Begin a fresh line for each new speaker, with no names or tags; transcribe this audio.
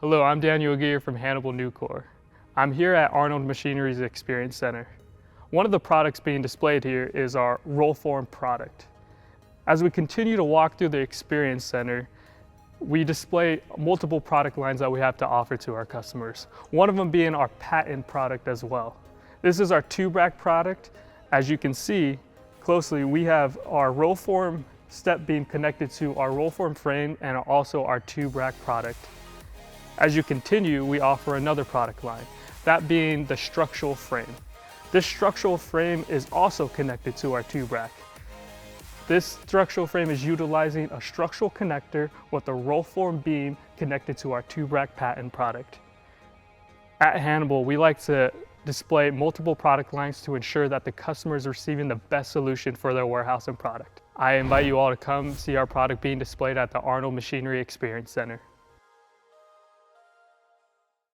Hello, I'm Daniel Gear from Hannibal Nucor. I'm here at Arnold Machinery's Experience Center. One of the products being displayed here is our roll form product. As we continue to walk through the Experience Center, we display multiple product lines that we have to offer to our customers. One of them being our patent product as well. This is our TubeRack product. As you can see closely, we have our roll form step beam connected to our roll form frame and also our TubeRack product. As you continue, we offer another product line, that being the structural frame. This structural frame is also connected to our TubeRack. This structural frame is utilizing a structural connector with a roll form beam connected to our TubeRack patent product. At Hannibal, we like to display multiple product lines to ensure that the customer is receiving the best solution for their warehouse and product. I invite you all to come see our product being displayed at the Arnold Machinery Experience Center.